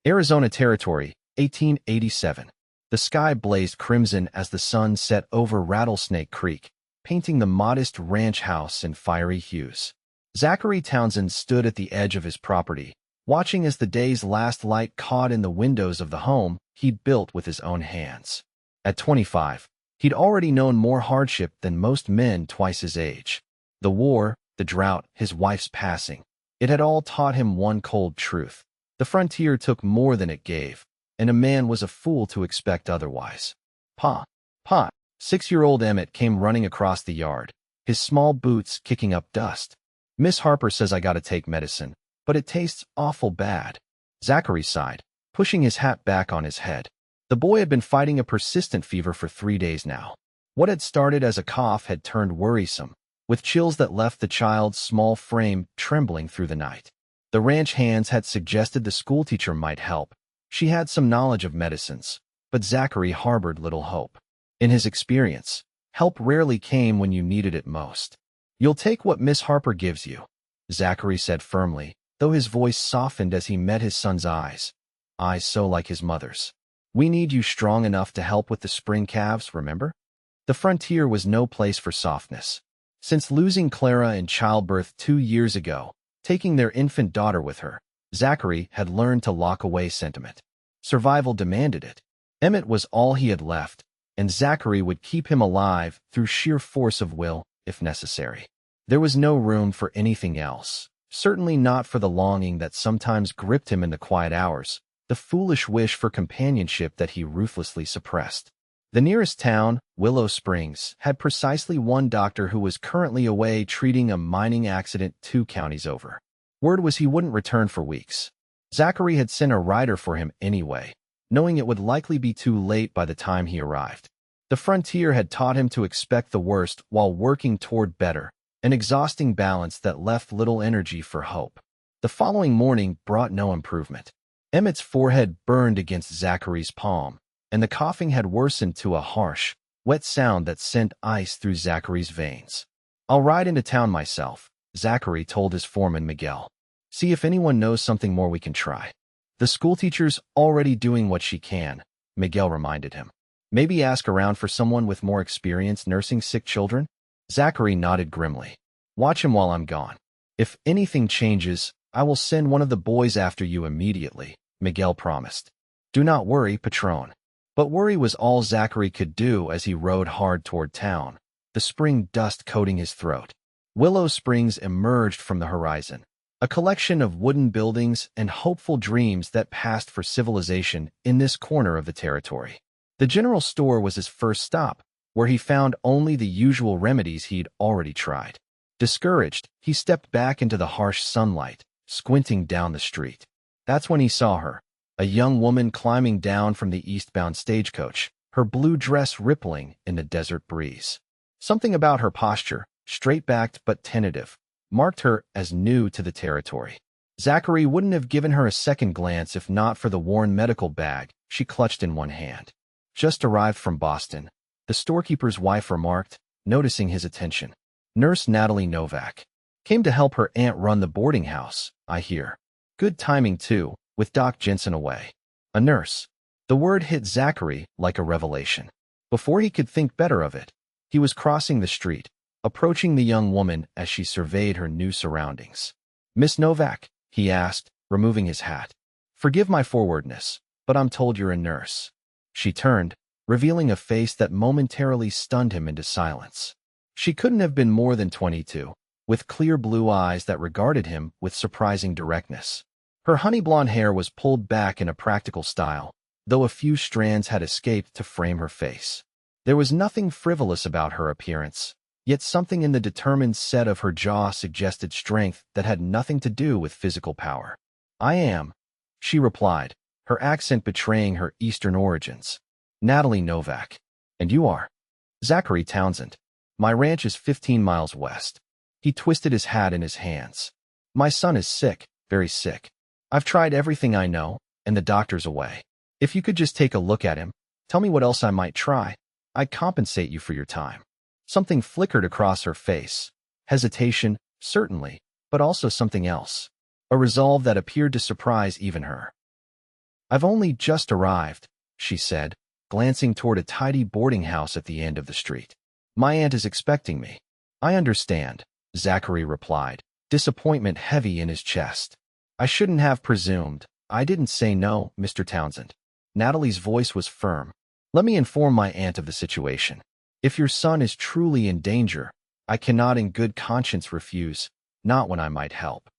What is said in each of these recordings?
Arizona Territory, 1887. The sky blazed crimson as the sun set over Rattlesnake Creek, painting the modest ranch house in fiery hues. Zachary Townsend stood at the edge of his property, watching as the day's last light caught in the windows of the home he'd built with his own hands. At 25, he'd already known more hardship than most men twice his age. The war, the drought, his wife's passing. It had all taught him one cold truth. The frontier took more than it gave, and a man was a fool to expect otherwise. Pa! Pa! 6-year-old Emmett came running across the yard, his small boots kicking up dust. Miss Harper says I gotta take medicine, but it tastes awful bad. Zachary sighed, pushing his hat back on his head. The boy had been fighting a persistent fever for 3 days now. What had started as a cough had turned worrisome, with chills that left the child's small frame trembling through the night. The ranch hands had suggested the schoolteacher might help. She had some knowledge of medicines, but Zachary harbored little hope. In his experience, help rarely came when you needed it most. "You'll take what Miss Harper gives you," Zachary said firmly, though his voice softened as he met his son's eyes so like his mother's. "We need you strong enough to help with the spring calves, remember?" The frontier was no place for softness. Since losing Clara in childbirth 2 years ago, taking their infant daughter with her, Zachary had learned to lock away sentiment. Survival demanded it. Emmett was all he had left, and Zachary would keep him alive through sheer force of will, if necessary. There was no room for anything else, certainly not for the longing that sometimes gripped him in the quiet hours, the foolish wish for companionship that he ruthlessly suppressed. The nearest town, Willow Springs, had precisely one doctor who was currently away treating a mining accident 2 counties over. Word was he wouldn't return for weeks. Zachary had sent a rider for him anyway, knowing it would likely be too late by the time he arrived. The frontier had taught him to expect the worst while working toward better, an exhausting balance that left little energy for hope. The following morning brought no improvement. Emmett's forehead burned against Zachary's palm, and the coughing had worsened to a harsh, wet sound that sent ice through Zachary's veins. "I'll ride into town myself," Zachary told his foreman Miguel. "See if anyone knows something more we can try." "The schoolteacher's already doing what she can," Miguel reminded him. "Maybe ask around for someone with more experience nursing sick children?" Zachary nodded grimly. "Watch him while I'm gone. If anything changes, I will send one of the boys after you immediately," Miguel promised. "Do not worry, Patron." But worry was all Zachary could do as he rode hard toward town, the spring dust coating his throat. Willow Springs emerged from the horizon, a collection of wooden buildings and hopeful dreams that passed for civilization in this corner of the territory. The general store was his first stop, where he found only the usual remedies he'd already tried. Discouraged, he stepped back into the harsh sunlight, squinting down the street. That's when he saw her, a young woman climbing down from the eastbound stagecoach, her blue dress rippling in the desert breeze. Something about her posture, straight-backed but tentative, marked her as new to the territory. Zachary wouldn't have given her a second glance if not for the worn medical bag she clutched in one hand. "Just arrived from Boston," the storekeeper's wife remarked, noticing his attention. "Nurse Natalie Novak. Came to help her aunt run the boarding house, I hear. Good timing, too, with Doc Jensen away." A nurse. The word hit Zachary like a revelation. Before he could think better of it, he was crossing the street, approaching the young woman as she surveyed her new surroundings. "Miss Novak?" he asked, removing his hat. "Forgive my forwardness, but I'm told you're a nurse." She turned, revealing a face that momentarily stunned him into silence. She couldn't have been more than 22, with clear blue eyes that regarded him with surprising directness. Her honey blonde hair was pulled back in a practical style, though a few strands had escaped to frame her face. There was nothing frivolous about her appearance, yet something in the determined set of her jaw suggested strength that had nothing to do with physical power. "I am," she replied, her accent betraying her Eastern origins. "Natalie Novak. And you are?" "Zachary Townsend. My ranch is 15 miles west." He twisted his hat in his hands. "My son is sick, very sick. I've tried everything I know, and the doctor's away. If you could just take a look at him, tell me what else I might try, I'd compensate you for your time." Something flickered across her face. Hesitation, certainly, but also something else. A resolve that appeared to surprise even her. I've only just arrived, she said, glancing toward a tidy boarding house at the end of the street. My aunt is expecting me. I understand, Zachary replied, disappointment heavy in his chest. I shouldn't have presumed. I didn't say no, Mr. Townsend. Natalie's voice was firm. Let me inform my aunt of the situation. If your son is truly in danger, I cannot in good conscience refuse, not when I might help.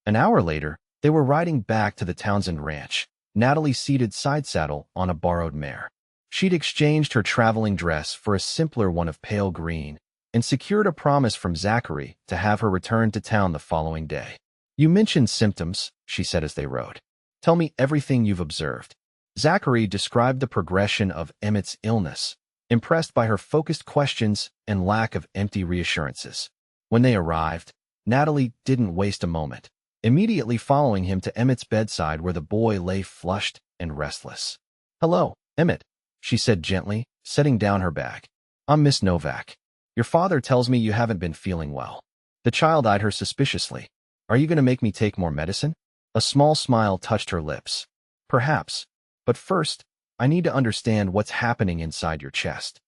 An hour later, they were riding back to the Townsend ranch, Natalie seated side saddle on a borrowed mare. She'd exchanged her traveling dress for a simpler one of pale green and secured a promise from Zachary to have her return to town the following day. You mentioned symptoms, she said as they rode. Tell me everything you've observed. Zachary described the progression of Emmett's illness, impressed by her focused questions and lack of empty reassurances. When they arrived, Natalie didn't waste a moment, immediately following him to Emmett's bedside where the boy lay flushed and restless. Hello, Emmett, she said gently, setting down her bag. I'm Miss Novak. Your father tells me you haven't been feeling well. The child eyed her suspiciously. Are you going to make me take more medicine? A small smile touched her lips. Perhaps. But first, I need to understand what's happening inside your chest.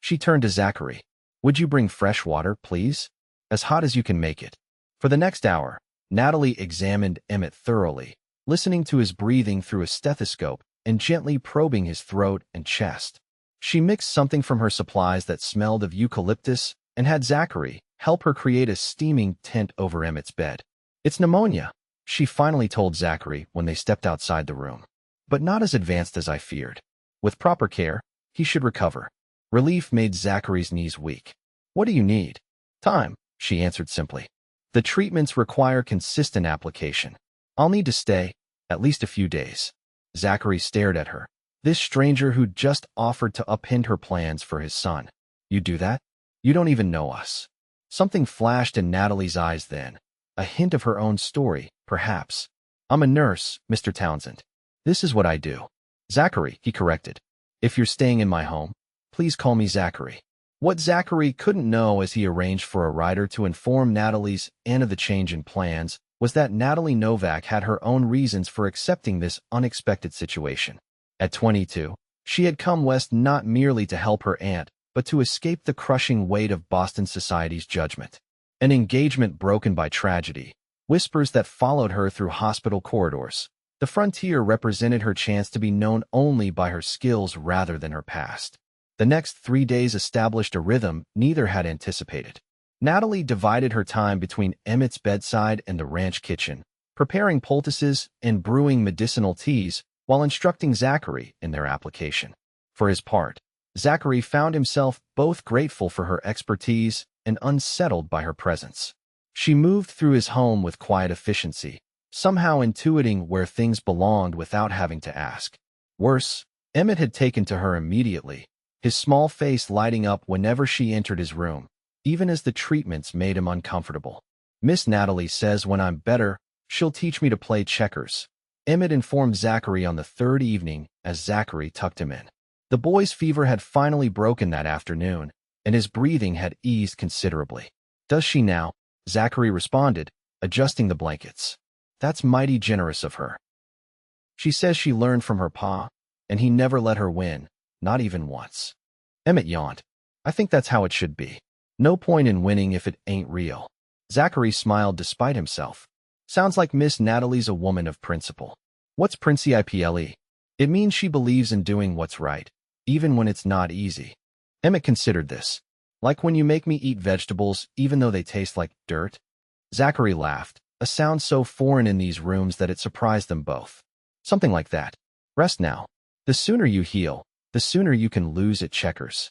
She turned to Zachary. Would you bring fresh water, please? As hot as you can make it. For the next hour, Natalie examined Emmett thoroughly, listening to his breathing through a stethoscope and gently probing his throat and chest. She mixed something from her supplies that smelled of eucalyptus and had Zachary help her create a steaming tent over Emmett's bed. It's pneumonia, she finally told Zachary when they stepped outside the room. But not as advanced as I feared. With proper care, he should recover. Relief made Zachary's knees weak. What do you need? Time, she answered simply. The treatments require consistent application. I'll need to stay, at least a few days. Zachary stared at her. This stranger who'd just offered to upend her plans for his son. You do that? You don't even know us. Something flashed in Natalie's eyes then. A hint of her own story, perhaps. I'm a nurse, Mr. Townsend. This is what I do. Zachary, he corrected. If you're staying in my home, please call me Zachary. What Zachary couldn't know as he arranged for a rider to inform Natalie's aunt of the change in plans was that Natalie Novak had her own reasons for accepting this unexpected situation. At 22, she had come west not merely to help her aunt, but to escape the crushing weight of Boston society's judgment. An engagement broken by tragedy, whispers that followed her through hospital corridors. The frontier represented her chance to be known only by her skills rather than her past. The next 3 days established a rhythm neither had anticipated. Natalie divided her time between Emmett's bedside and the ranch kitchen, preparing poultices and brewing medicinal teas while instructing Zachary in their application. For his part, Zachary found himself both grateful for her expertise and unsettled by her presence. She moved through his home with quiet efficiency, somehow intuiting where things belonged without having to ask. Worse, Emmett had taken to her immediately, his small face lighting up whenever she entered his room, even as the treatments made him uncomfortable. Miss Natalie says when I'm better, she'll teach me to play checkers. Emmett informed Zachary on the third evening as Zachary tucked him in. The boy's fever had finally broken that afternoon, and his breathing had eased considerably. Does she now? Zachary responded, adjusting the blankets. That's mighty generous of her. She says she learned from her pa, and he never let her win, not even once. Emmett yawned. I think that's how it should be. No point in winning if it ain't real. Zachary smiled despite himself. Sounds like Miss Natalie's a woman of principle. What's principle? It means she believes in doing what's right, even when it's not easy. Emmett considered this. Like when you make me eat vegetables even though they taste like dirt? Zachary laughed, a sound so foreign in these rooms that it surprised them both. Something like that. Rest now. The sooner you heal, the sooner you can lose at checkers.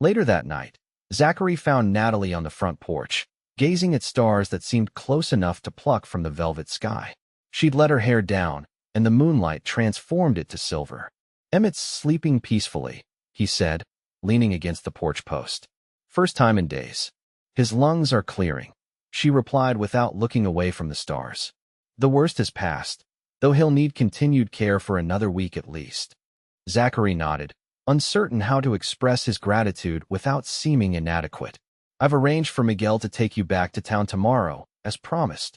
Later that night, Zachary found Natalie on the front porch, gazing at stars that seemed close enough to pluck from the velvet sky. She'd let her hair down, and the moonlight transformed it to silver. Emmett's sleeping peacefully, he said, leaning against the porch post. First time in days. His lungs are clearing, she replied without looking away from the stars. The worst has passed, though he'll need continued care for another week at least. Zachary nodded, uncertain how to express his gratitude without seeming inadequate. I've arranged for Miguel to take you back to town tomorrow, as promised.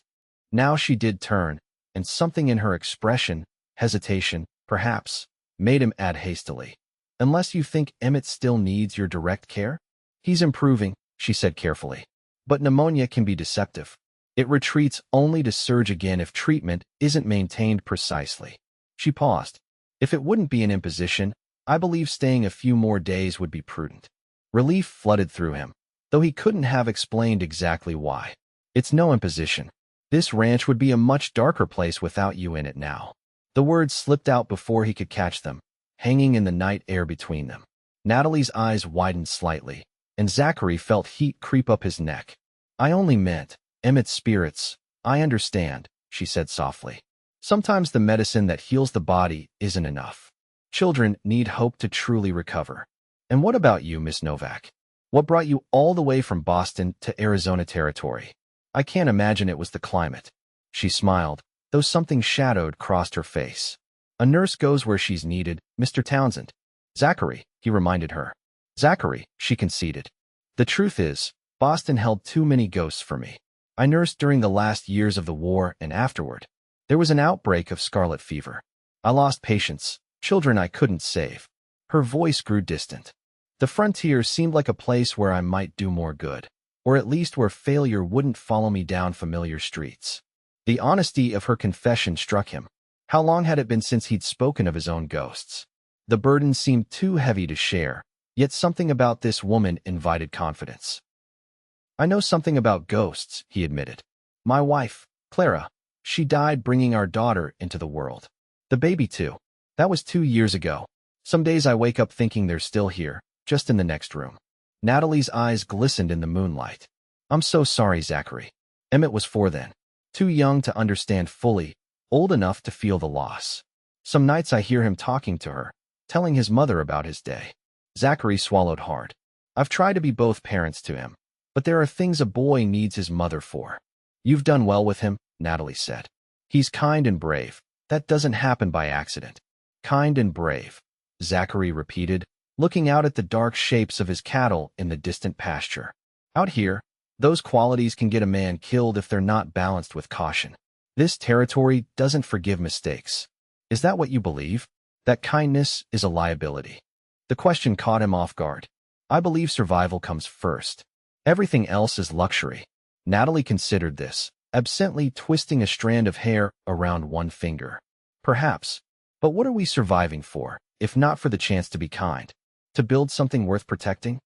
Now she did turn, and something in her expression, hesitation, Perhaps, made him add hastily. Unless you think Emmett still needs your direct care? He's improving, she said carefully. But pneumonia can be deceptive. It retreats only to surge again if treatment isn't maintained precisely. She paused. If it wouldn't be an imposition, I believe staying a few more days would be prudent. Relief flooded through him, though he couldn't have explained exactly why. It's no imposition. This ranch would be a much darker place without you in it now. The words slipped out before he could catch them, hanging in the night air between them. Natalie's eyes widened slightly, and Zachary felt heat creep up his neck. I only meant Emmett's spirits. I understand, she said softly. Sometimes the medicine that heals the body isn't enough. Children need hope to truly recover. And what about you, Miss Novak? What brought you all the way from Boston to Arizona territory? I can't imagine it was the climate. She smiled, though something shadowed crossed her face. A nurse goes where she's needed, Mr. Townsend. Zachary, he reminded her. Zachary, she conceded. The truth is, Boston held too many ghosts for me. I nursed during the last years of the war and afterward. There was an outbreak of scarlet fever. I lost patients, children I couldn't save. Her voice grew distant. The frontier seemed like a place where I might do more good, or at least where failure wouldn't follow me down familiar streets. The honesty of her confession struck him. How long had it been since he'd spoken of his own ghosts? The burden seemed too heavy to share, yet something about this woman invited confidence. I know something about ghosts, he admitted. My wife, Clara, she died bringing our daughter into the world. The baby too. That was 2 years ago. Some days I wake up thinking they're still here, just in the next room. Natalie's eyes glistened in the moonlight. I'm so sorry, Zachary. Emmett was 4 then. Too young to understand fully, old enough to feel the loss. Some nights I hear him talking to her, telling his mother about his day. Zachary swallowed hard. I've tried to be both parents to him, but there are things a boy needs his mother for. You've done well with him, Natalie said. He's kind and brave. That doesn't happen by accident. Kind and brave, Zachary repeated, looking out at the dark shapes of his cattle in the distant pasture. Out here, those qualities can get a man killed if they're not balanced with caution. This territory doesn't forgive mistakes. Is that what you believe? That kindness is a liability? The question caught him off guard. I believe survival comes first. Everything else is luxury. Natalie considered this, absently twisting a strand of hair around one finger. Perhaps. But what are we surviving for, if not for the chance to be kind? To build something worth protecting?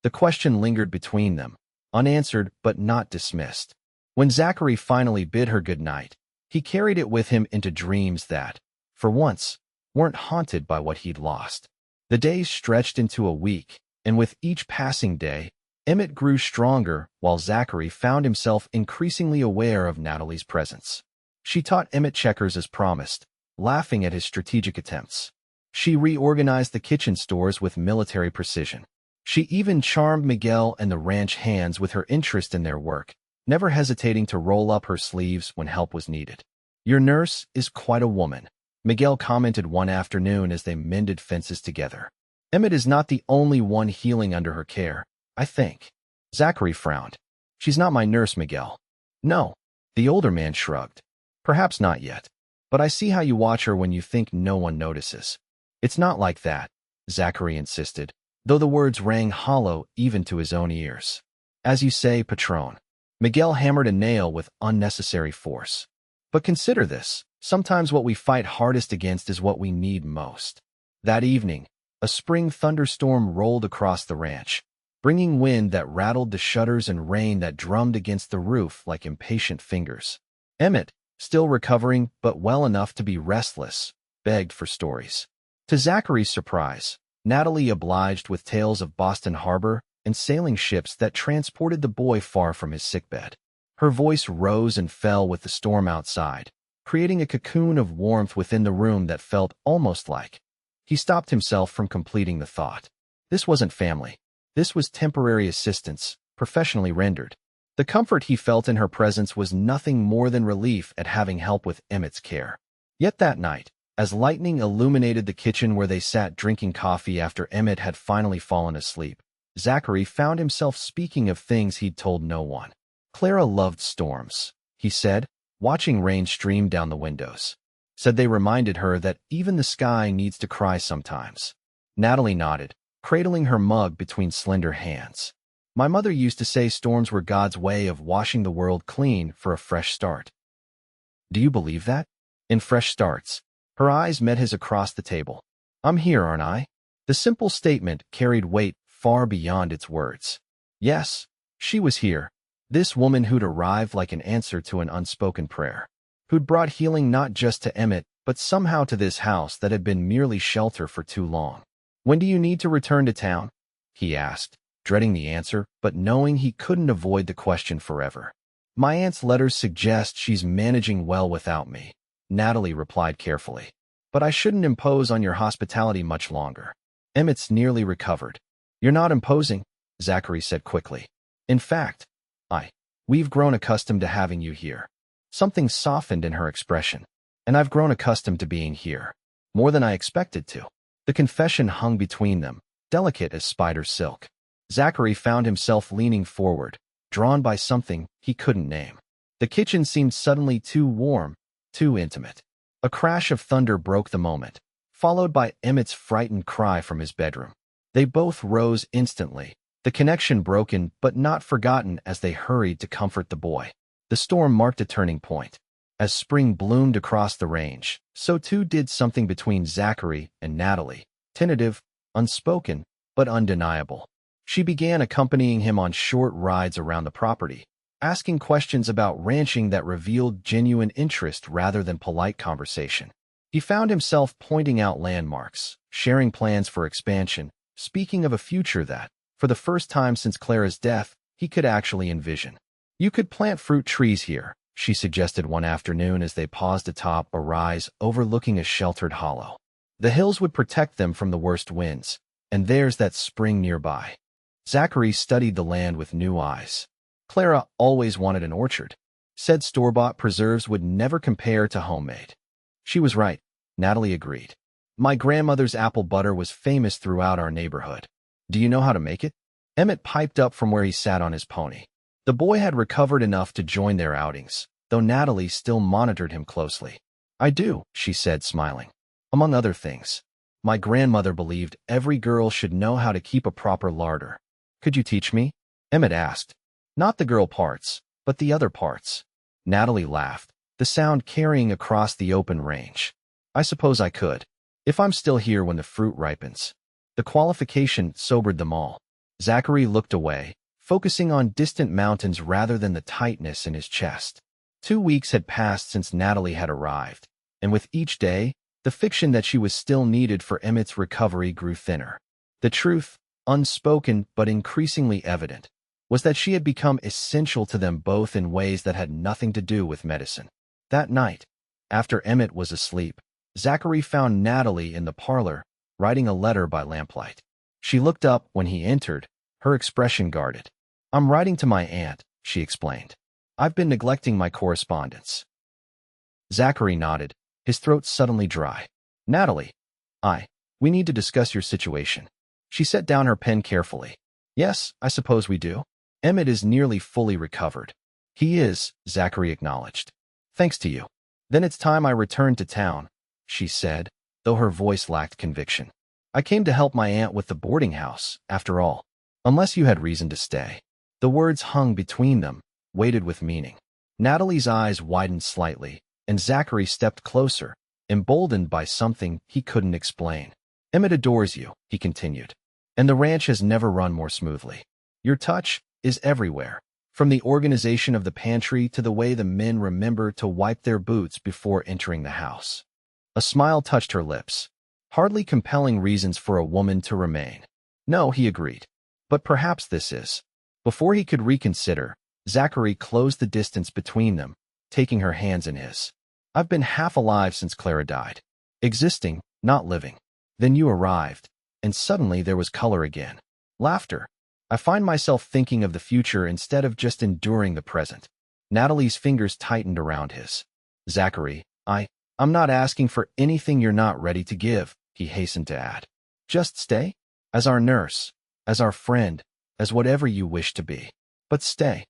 The question lingered between them, unanswered but not dismissed. When Zachary finally bid her good night, he carried it with him into dreams that, for once, weren't haunted by what he'd lost. The days stretched into a week, and with each passing day, Emmett grew stronger while Zachary found himself increasingly aware of Natalie's presence. She taught Emmett checkers as promised, laughing at his strategic attempts. She reorganized the kitchen stores with military precision. She even charmed Miguel and the ranch hands with her interest in their work, never hesitating to roll up her sleeves when help was needed. Your nurse is quite a woman, Miguel commented one afternoon as they mended fences together. Emmett is not the only one healing under her care, I think. Zachary frowned. She's not my nurse, Miguel. No. The older man shrugged. Perhaps not yet. But I see how you watch her when you think no one notices. It's not like that, Zachary insisted, though the words rang hollow even to his own ears. As you say, Patron. Miguel hammered a nail with unnecessary force. But consider this. Sometimes what we fight hardest against is what we need most. That evening, a spring thunderstorm rolled across the ranch, bringing wind that rattled the shutters and rain that drummed against the roof like impatient fingers. Emmett, still recovering but well enough to be restless, begged for stories. To Zachary's surprise, Natalie obliged with tales of Boston Harbor and sailing ships that transported the boy far from his sickbed. Her voice rose and fell with the storm outside, creating a cocoon of warmth within the room that felt almost like. He stopped himself from completing the thought. This wasn't family. This was temporary assistance, professionally rendered. The comfort he felt in her presence was nothing more than relief at having help with Emmett's care. Yet that night, as lightning illuminated the kitchen where they sat drinking coffee after Emmett had finally fallen asleep, Zachary found himself speaking of things he'd told no one. Clara loved storms, he said, watching rain stream down the windows. Said they reminded her that even the sky needs to cry sometimes. Natalie nodded, cradling her mug between slender hands. My mother used to say storms were God's way of washing the world clean for a fresh start. Do you believe that? In fresh starts, her eyes met his across the table. I'm here, aren't I? The simple statement carried weight far beyond its words. Yes, she was here. This woman who'd arrived like an answer to an unspoken prayer. Who'd brought healing not just to Emmett, but somehow to this house that had been merely shelter for too long. When do you need to return to town? He asked, dreading the answer, but knowing he couldn't avoid the question forever. My aunt's letters suggest she's managing well without me, Natalie replied carefully. But I shouldn't impose on your hospitality much longer. Emmett's nearly recovered. You're not imposing, Zachary said quickly. In fact, we've grown accustomed to having you here. Something softened in her expression. And I've grown accustomed to being here. More than I expected to. The confession hung between them, delicate as spider silk. Zachary found himself leaning forward, drawn by something he couldn't name. The kitchen seemed suddenly too warm, too intimate. A crash of thunder broke the moment, followed by Emmett's frightened cry from his bedroom. They both rose instantly, the connection broken but not forgotten as they hurried to comfort the boy. The storm marked a turning point. As spring bloomed across the range, so too did something between Zachary and Natalie, tentative, unspoken, but undeniable. She began accompanying him on short rides around the property, asking questions about ranching that revealed genuine interest rather than polite conversation. He found himself pointing out landmarks, sharing plans for expansion, speaking of a future that, for the first time since Clara's death, he could actually envision. You could plant fruit trees here, she suggested one afternoon as they paused atop a rise overlooking a sheltered hollow. The hills would protect them from the worst winds, and there's that spring nearby. Zachary studied the land with new eyes. Clara always wanted an orchard. Said store-bought preserves would never compare to homemade. She was right, Natalie agreed. My grandmother's apple butter was famous throughout our neighborhood. Do you know how to make it? Emmett piped up from where he sat on his pony. The boy had recovered enough to join their outings, though Natalie still monitored him closely. I do, she said, smiling. Among other things, my grandmother believed every girl should know how to keep a proper larder. Could you teach me? Emmett asked. Not the girl parts, but the other parts. Natalie laughed, the sound carrying across the open range. I suppose I could, if I'm still here when the fruit ripens. The qualification sobered them all. Zachary looked away, focusing on distant mountains rather than the tightness in his chest. 2 weeks had passed since Natalie had arrived, and with each day, the fiction that she was still needed for Emmett's recovery grew thinner. The truth, unspoken but increasingly evident, was that she had become essential to them both in ways that had nothing to do with medicine. That night, after Emmett was asleep, Zachary found Natalie in the parlor, writing a letter by lamplight. She looked up when he entered, her expression guarded. I'm writing to my aunt, she explained. I've been neglecting my correspondence. Zachary nodded, his throat suddenly dry. Natalie, we need to discuss your situation. She set down her pen carefully. Yes, I suppose we do. Emmett is nearly fully recovered. He is, Zachary acknowledged. Thanks to you. Then it's time I returned to town, she said, though her voice lacked conviction. I came to help my aunt with the boarding house, after all. Unless you had reason to stay. The words hung between them, weighted with meaning. Natalie's eyes widened slightly, and Zachary stepped closer, emboldened by something he couldn't explain. Emmett adores you, he continued. And the ranch has never run more smoothly. Your touch is everywhere, from the organization of the pantry to the way the men remember to wipe their boots before entering the house. A smile touched her lips. Hardly compelling reasons for a woman to remain. No, he agreed. But perhaps this is. Before he could reconsider, Zachary closed the distance between them, taking her hands in his. I've been half alive since Clara died. Existing, not living. Then you arrived, and suddenly there was color again. Laughter. I find myself thinking of the future instead of just enduring the present. Natalie's fingers tightened around his. Zachary, I'm not asking for anything you're not ready to give, he hastened to add. Just stay? As our nurse, as our friend, as whatever you wish to be. But stay.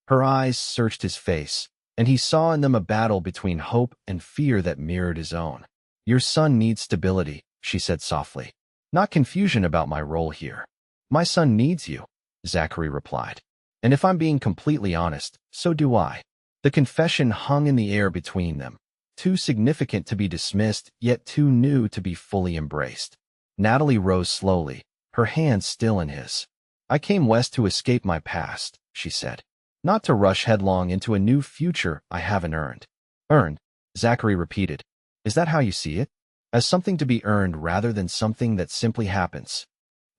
Her eyes searched his face, and he saw in them a battle between hope and fear that mirrored his own. "Your son needs stability," she said softly. "Not confusion about my role here." "My son needs you," Zachary replied. "And if I'm being completely honest, so do I." The confession hung in the air between them, too significant to be dismissed, yet too new to be fully embraced. Natalie rose slowly, her hand still in his. "I came west to escape my past," she said. "Not to rush headlong into a new future I haven't earned." "Earned?" Zachary repeated. "Is that how you see it? As something to be earned rather than something that simply happens?"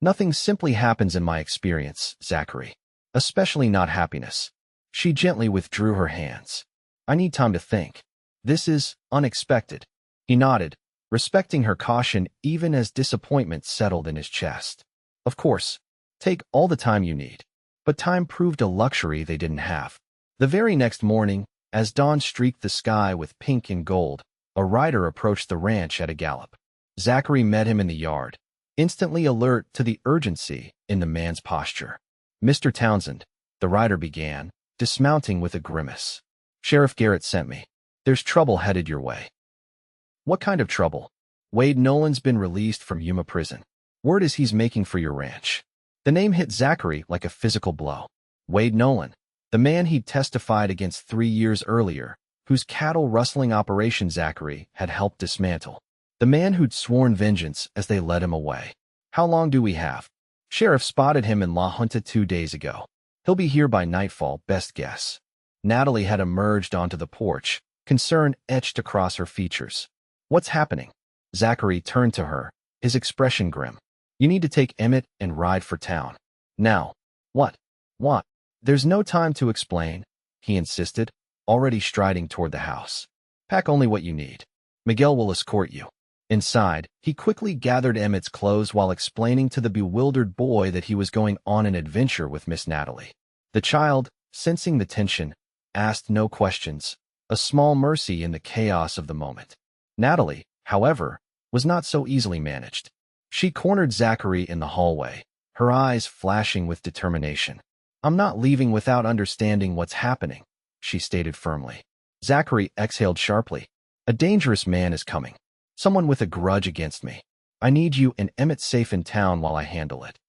"Nothing simply happens in my experience, Zachary. Especially not happiness." She gently withdrew her hands. "I need time to think. This is unexpected." He nodded, respecting her caution even as disappointment settled in his chest. "Of course, take all the time you need." But time proved a luxury they didn't have. The very next morning, as dawn streaked the sky with pink and gold, a rider approached the ranch at a gallop. Zachary met him in the yard, instantly alert to the urgency in the man's posture. "Mr. Townsend," the rider began, dismounting with a grimace. "Sheriff Garrett sent me. There's trouble headed your way." "What kind of trouble?" "Wade Nolan's been released from Yuma prison. Word is he's making for your ranch." The name hit Zachary like a physical blow. Wade Nolan, the man he'd testified against 3 years earlier, whose cattle-rustling operation Zachary had helped dismantle. The man who'd sworn vengeance as they led him away. "How long do we have?" "Sheriff spotted him in La Junta 2 days ago. He'll be here by nightfall, best guess." Natalie had emerged onto the porch, concern etched across her features. "What's happening?" Zachary turned to her, his expression grim. "You need to take Emmett and ride for town. Now." "What? What?" "There's no time to explain," he insisted, already striding toward the house. "Pack only what you need. Miguel will escort you." Inside, he quickly gathered Emmett's clothes while explaining to the bewildered boy that he was going on an adventure with Miss Natalie. The child, sensing the tension, asked no questions, a small mercy in the chaos of the moment. Natalie, however, was not so easily managed. She cornered Zachary in the hallway, her eyes flashing with determination. "I'm not leaving without understanding what's happening," she stated firmly. Zachary exhaled sharply. "A dangerous man is coming. Someone with a grudge against me. I need you and Emmett safe in town while I handle it."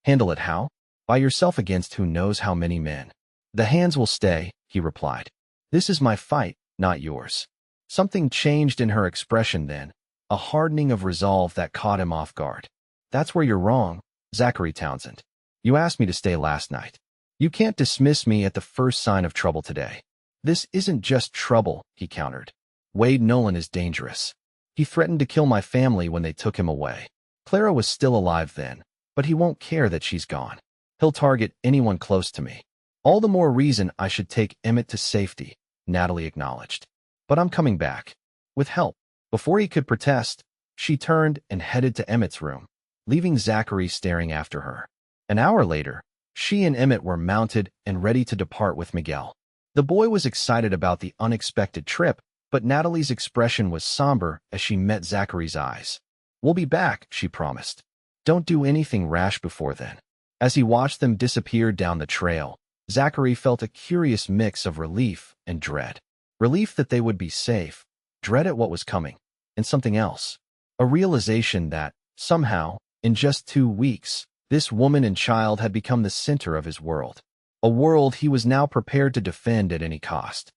"Handle it how?" "By yourself against who knows how many men." "The hands will stay," he replied. "This is my fight, not yours." Something changed in her expression then, a hardening of resolve that caught him off guard. "That's where you're wrong, Zachary Townsend. You asked me to stay last night. You can't dismiss me at the first sign of trouble today." "This isn't just trouble," he countered. "Wade Nolan is dangerous. He threatened to kill my family when they took him away. Clara was still alive then, but he won't care that she's gone. He'll target anyone close to me." "All the more reason I should take Emmett to safety," Natalie acknowledged. "But I'm coming back. With help." Before he could protest, she turned and headed to Emmett's room, leaving Zachary staring after her. An hour later, she and Emmett were mounted and ready to depart with Miguel. The boy was excited about the unexpected trip, but Natalie's expression was somber as she met Zachary's eyes. "We'll be back," she promised. "Don't do anything rash before then." As he watched them disappear down the trail, Zachary felt a curious mix of relief and dread. Relief that they would be safe, dread at what was coming, and something else. A realization that, somehow, in just 2 weeks, this woman and child had become the center of his world. A world he was now prepared to defend at any cost.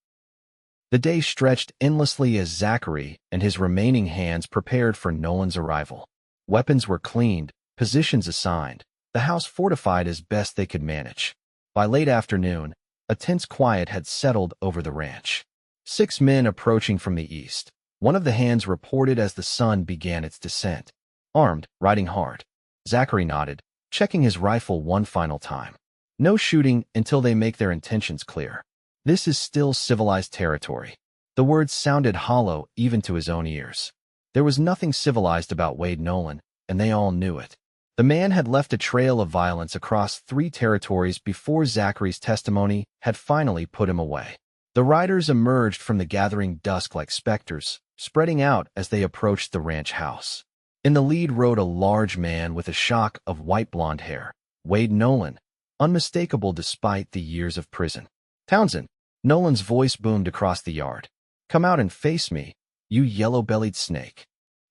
The day stretched endlessly as Zachary and his remaining hands prepared for Nolan's arrival. Weapons were cleaned, positions assigned, the house fortified as best they could manage. By late afternoon, a tense quiet had settled over the ranch. 6 men approaching from the east. One of the hands reported as the sun began its descent. "Armed, riding hard." Zachary nodded, checking his rifle one final time. "No shooting until they make their intentions clear. This is still civilized territory." The words sounded hollow even to his own ears. There was nothing civilized about Wade Nolan, and they all knew it. The man had left a trail of violence across 3 territories before Zachary's testimony had finally put him away. The riders emerged from the gathering dusk like specters, spreading out as they approached the ranch house. In the lead rode a large man with a shock of white blonde hair. Wade Nolan, unmistakable despite the years of prison. "Townsend," Nolan's voice boomed across the yard. Come out and face me, you yellow-bellied snake.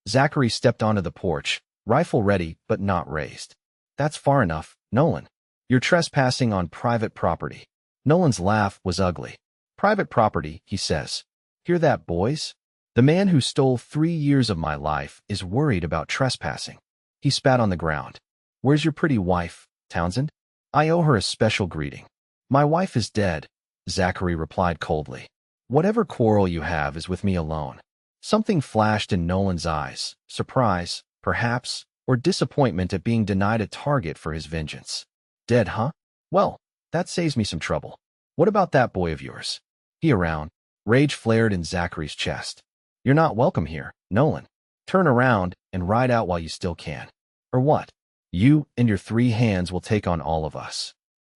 Zachary stepped onto the porch, rifle ready but not raised. That's far enough, Nolan. You're trespassing on private property. Nolan's laugh was ugly. Private property, he says. Hear that, boys? The man who stole 3 years of my life is worried about trespassing. He spat on the ground. Where's your pretty wife, Townsend? I owe her a special greeting. My wife is dead, Zachary replied coldly. Whatever quarrel you have is with me alone. Something flashed in Nolan's eyes, surprise, perhaps, or disappointment at being denied a target for his vengeance. Dead, huh? Well, that saves me some trouble. What about that boy of yours? He around. Rage flared in Zachary's chest. You're not welcome here, Nolan. Turn around and ride out while you still can. Or what? You and your 3 hands will take on all of us.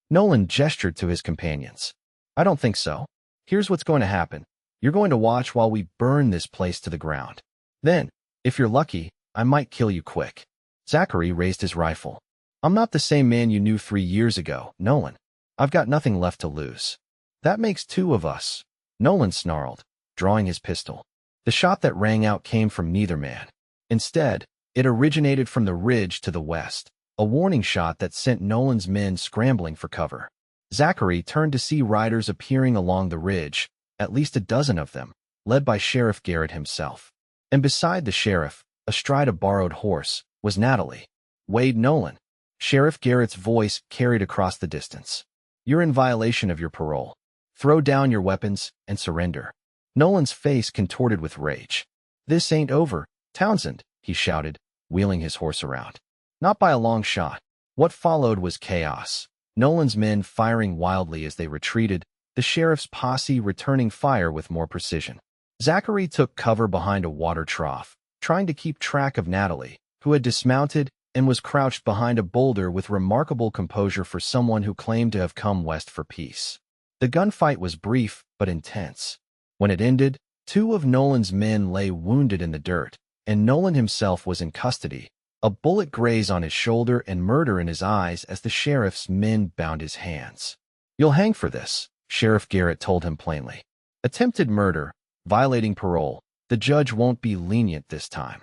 Nolan gestured to his companions. I don't think so. Here's what's going to happen. You're going to watch while we burn this place to the ground. Then, if you're lucky, I might kill you quick. Zachary raised his rifle. I'm not the same man you knew 3 years ago, Nolan. I've got nothing left to lose. That makes 2 of us, Nolan snarled, drawing his pistol. The shot that rang out came from neither man. Instead, it originated from the ridge to the west, a warning shot that sent Nolan's men scrambling for cover. Zachary turned to see riders appearing along the ridge, at least a dozen of them, led by Sheriff Garrett himself. And beside the sheriff, astride a borrowed horse, was Natalie. Wade Nolan. Sheriff Garrett's voice carried across the distance. You're in violation of your parole. Throw down your weapons and surrender. Nolan's face contorted with rage. This ain't over, Townsend, he shouted, wheeling his horse around. Not by a long shot. What followed was chaos. Nolan's men firing wildly as they retreated, the sheriff's posse returning fire with more precision. Zachary took cover behind a water trough, trying to keep track of Natalie, who had dismounted and was crouched behind a boulder with remarkable composure for someone who claimed to have come west for peace. The gunfight was brief but intense. When it ended, 2 of Nolan's men lay wounded in the dirt, and Nolan himself was in custody, a bullet grazed on his shoulder and murder in his eyes as the sheriff's men bound his hands. You'll hang for this, Sheriff Garrett told him plainly. Attempted murder, violating parole, the judge won't be lenient this time.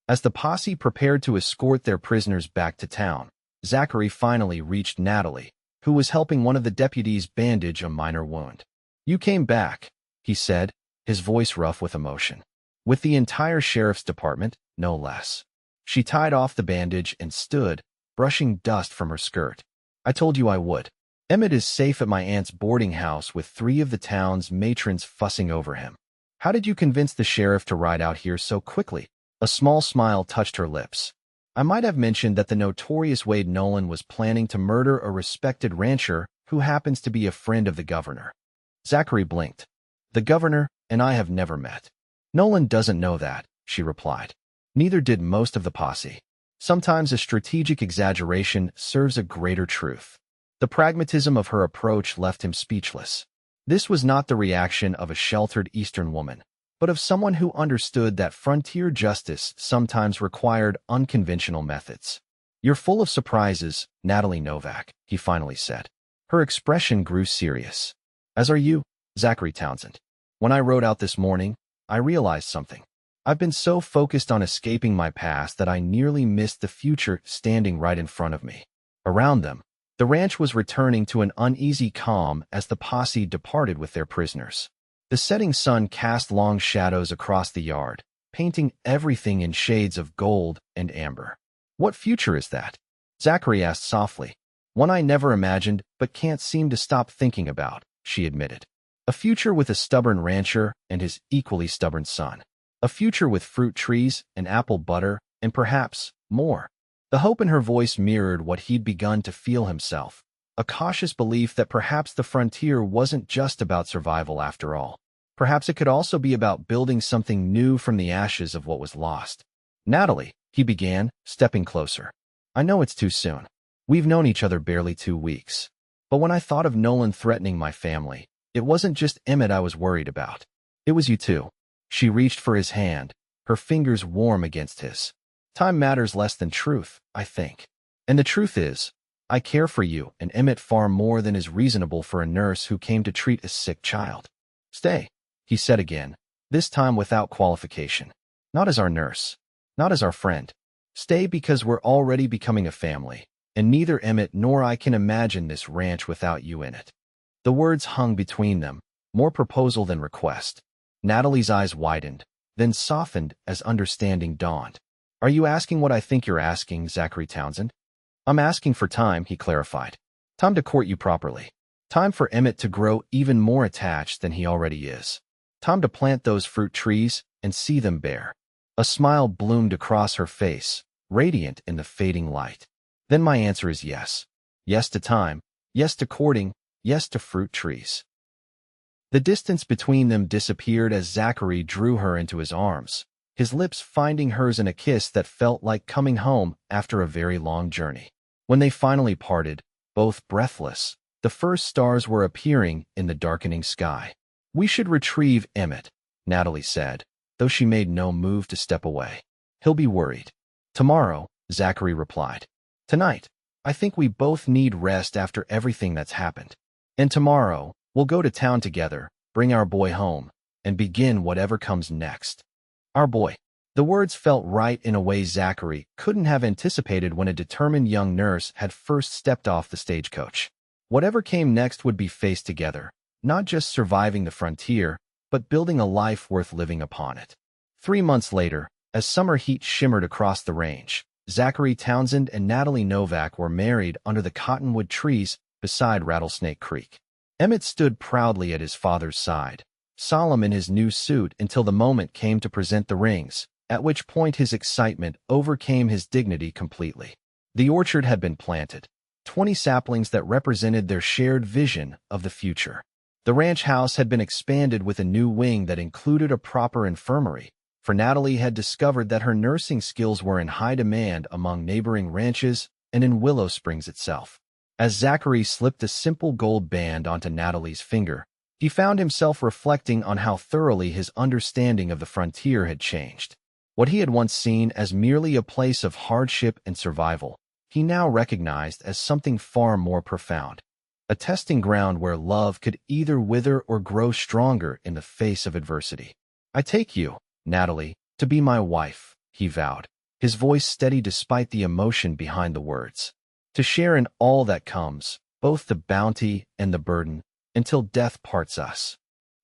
As the posse prepared to escort their prisoners back to town, Zachary finally reached Natalie, who was helping one of the deputies bandage a minor wound. You came back, he said, his voice rough with emotion. With the entire sheriff's department, no less. She tied off the bandage and stood, brushing dust from her skirt. I told you I would. Emmett is safe at my aunt's boarding house with 3 of the town's matrons fussing over him. How did you convince the sheriff to ride out here so quickly? A small smile touched her lips. I might have mentioned that the notorious Wade Nolan was planning to murder a respected rancher who happens to be a friend of the governor. Zachary blinked. The governor and I have never met. Nolan doesn't know that, she replied. Neither did most of the posse. Sometimes a strategic exaggeration serves a greater truth. The pragmatism of her approach left him speechless. This was not the reaction of a sheltered Eastern woman, but of someone who understood that frontier justice sometimes required unconventional methods. You're full of surprises, Natalie Novak, he finally said. Her expression grew serious. As are you, Zachary Townsend. When I rode out this morning, I realized something. I've been so focused on escaping my past that I nearly missed the future standing right in front of me. Around them, the ranch was returning to an uneasy calm as the posse departed with their prisoners. The setting sun cast long shadows across the yard, painting everything in shades of gold and amber. What future is that? Zachary asked softly. One I never imagined but can't seem to stop thinking about, she admitted. A future with a stubborn rancher and his equally stubborn son. A future with fruit trees and apple butter and perhaps more. The hope in her voice mirrored what he'd begun to feel himself, a cautious belief that perhaps the frontier wasn't just about survival after all. Perhaps it could also be about building something new from the ashes of what was lost. Natalie, he began, stepping closer. I know it's too soon. We've known each other barely 2 weeks. But when I thought of Nolan threatening my family, it wasn't just Emmett I was worried about. It was you too. She reached for his hand, her fingers warm against his. Time matters less than truth, I think. And the truth is, I care for you and Emmett far more than is reasonable for a nurse who came to treat a sick child. Stay, he said again, this time without qualification. Not as our nurse. Not as our friend. Stay because we're already becoming a family, and neither Emmett nor I can imagine this ranch without you in it. The words hung between them, more proposal than request. Natalie's eyes widened, then softened as understanding dawned. Are you asking what I think you're asking, Zachary Townsend? I'm asking for time, he clarified. Time to court you properly. Time for Emmett to grow even more attached than he already is. Time to plant those fruit trees and see them bear. A smile bloomed across her face, radiant in the fading light. Then my answer is yes. Yes to time, yes to courting, yes to fruit trees. The distance between them disappeared as Zachary drew her into his arms, his lips finding hers in a kiss that felt like coming home after a very long journey. When they finally parted, both breathless, the first stars were appearing in the darkening sky. We should retrieve Emmett, Natalie said, though she made no move to step away. He'll be worried. Tomorrow, Zachary replied. Tonight, I think we both need rest after everything that's happened. And tomorrow, we'll go to town together, bring our boy home, and begin whatever comes next. Our boy. The words felt right in a way Zachary couldn't have anticipated when a determined young nurse had first stepped off the stagecoach. Whatever came next would be faced together, not just surviving the frontier, but building a life worth living upon it. 3 months later, as summer heat shimmered across the range, Zachary Townsend and Natalie Novak were married under the cottonwood trees beside Rattlesnake Creek. Emmett stood proudly at his father's side, solemn in his new suit until the moment came to present the rings, at which point his excitement overcame his dignity completely. The orchard had been planted, 20 saplings that represented their shared vision of the future. The ranch house had been expanded with a new wing that included a proper infirmary, for Natalie had discovered that her nursing skills were in high demand among neighboring ranches and in Willow Springs itself. As Zachary slipped a simple gold band onto Natalie's finger, he found himself reflecting on how thoroughly his understanding of the frontier had changed. What he had once seen as merely a place of hardship and survival, he now recognized as something far more profound. A testing ground where love could either wither or grow stronger in the face of adversity. I take you, Natalie, to be my wife, he vowed, his voice steady despite the emotion behind the words. To share in all that comes, both the bounty and the burden, until death parts us.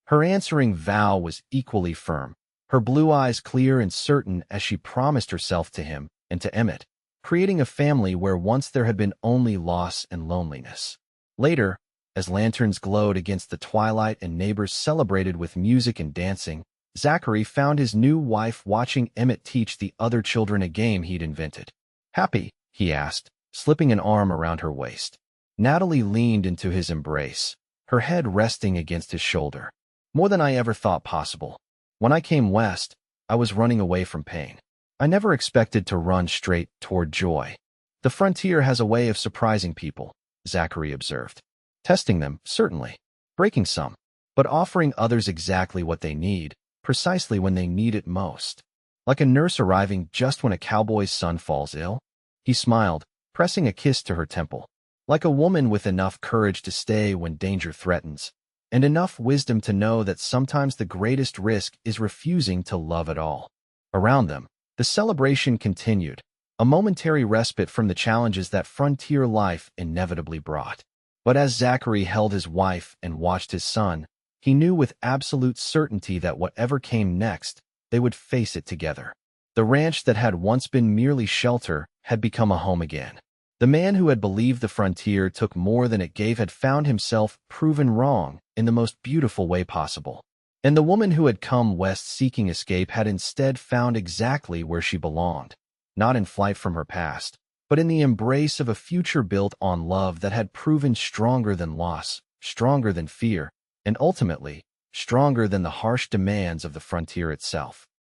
Her answering vow was equally firm, her blue eyes clear and certain as she promised herself to him and to Emmett, creating a family where once there had been only loss and loneliness. Later, as lanterns glowed against the twilight and neighbors celebrated with music and dancing, Zachary found his new wife watching Emmett teach the other children a game he'd invented. Happy? He asked, slipping an arm around her waist. Natalie leaned into his embrace, her head resting against his shoulder. More than I ever thought possible. When I came west, I was running away from pain. I never expected to run straight toward joy. The frontier has a way of surprising people, Zachary observed. Testing them, certainly. Breaking some. But offering others exactly what they need, precisely when they need it most. Like a nurse arriving just when a cowboy's son falls ill. He smiled, pressing a kiss to her temple. Like a woman with enough courage to stay when danger threatens, and enough wisdom to know that sometimes the greatest risk is refusing to love at all. Around them, the celebration continued, a momentary respite from the challenges that frontier life inevitably brought. But as Zachary held his wife and watched his son, he knew with absolute certainty that whatever came next, they would face it together. The ranch that had once been merely shelter had become a home again. The man who had believed the frontier took more than it gave had found himself proven wrong in the most beautiful way possible. And the woman who had come west seeking escape had instead found exactly where she belonged, not in flight from her past, but in the embrace of a future built on love that had proven stronger than loss, stronger than fear, and ultimately, stronger than the harsh demands of the frontier itself.